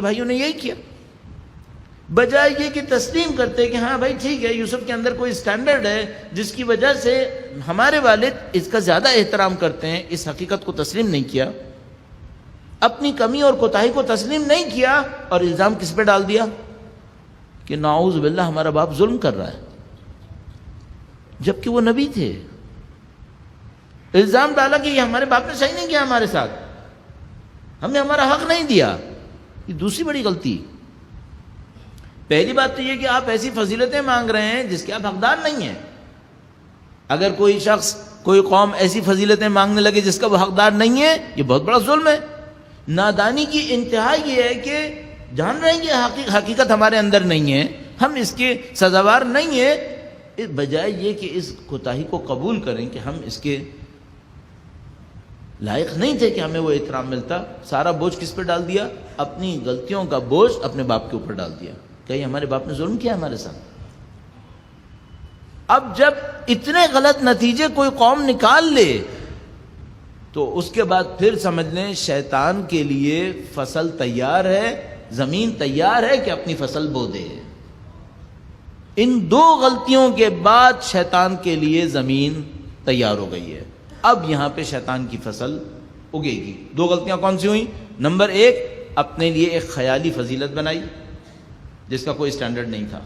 بھائیوں نے یہی کیا، بجائے یہ کہ تسلیم کرتے کہ ہاں بھائی ٹھیک ہے، یوسف کے اندر کوئی سٹینڈرڈ ہے جس کی وجہ سے ہمارے والد اس کا زیادہ احترام کرتے ہیں، اس حقیقت کو تسلیم نہیں کیا، اپنی کمی اور کوتاہی کو تسلیم نہیں کیا، اور الزام کس پہ ڈال دیا کہ نعوذ باللہ ہمارا باپ ظلم کر رہا ہے، جبکہ وہ نبی تھے۔ الزام ڈالا کہ یہ ہمارے باپ نے صحیح نہیں کیا ہمارے ساتھ، ہم نے ہمارا حق نہیں دیا۔ یہ دوسری بڑی غلطی۔ پہلی بات تو یہ کہ آپ ایسی فضیلتیں مانگ رہے ہیں جس کے آپ حقدار نہیں ہیں۔ اگر کوئی شخص، کوئی قوم ایسی فضیلتیں مانگنے لگے جس کا وہ حقدار نہیں ہے، یہ بہت بڑا ظلم ہے۔ نادانی کی انتہا یہ ہے کہ جان رہے ہیں کہ حقیقت ہمارے اندر نہیں ہے، ہم اس کے سزاوار نہیں ہیں، بجائے یہ کہ اس کوتاہی کو قبول کریں کہ ہم اس کے لائق نہیں تھے کہ ہمیں وہ احترام ملتا، سارا بوجھ کس پہ ڈال دیا؟ اپنی غلطیوں کا بوجھ اپنے باپ کے اوپر ڈال دیا کہ یہ ہمارے باپ نے ظلم کیا ہمارے ساتھ۔ اب جب اتنے غلط نتیجے کوئی قوم نکال لے تو اس کے بعد پھر سمجھ لیں شیطان کے لیے فصل تیار ہے، زمین تیار ہے کہ اپنی فصل بو دے۔ ان دو غلطیوں کے بعد شیطان کے لیے زمین تیار ہو گئی ہے، اب یہاں پہ شیطان کی فصل اگے گی۔ دو غلطیاں کون سی ہوئیں؟ نمبر ایک، اپنے لیے ایک خیالی فضیلت بنائی جس کا کوئی سٹینڈرڈ نہیں تھا۔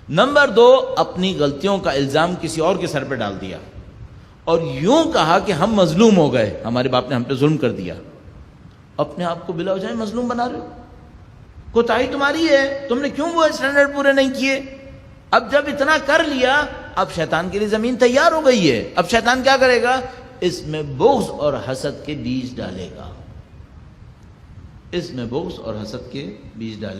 نمبر دو، اپنی غلطیوں کا الزام کسی اور کے سر پہ ڈال دیا اور یوں کہا کہ ہم مظلوم ہو گئے، ہمارے باپ نے ہم پہ ظلم کر دیا۔ اپنے آپ کو بلا وجہ مظلوم بنا رہے ہو، کوتاہی تمہاری ہے، تم نے کیوں وہ سٹینڈرڈ پورے نہیں کیے؟ اب جب اتنا کر لیا، اب شیطان کے لیے زمین تیار ہو گئی ہے۔ اب شیطان کیا کرے گا؟ اس میں بغض اور حسد کے بیج ڈالے گا، اس میں بغض اور حسد کے بیج ڈالے گا۔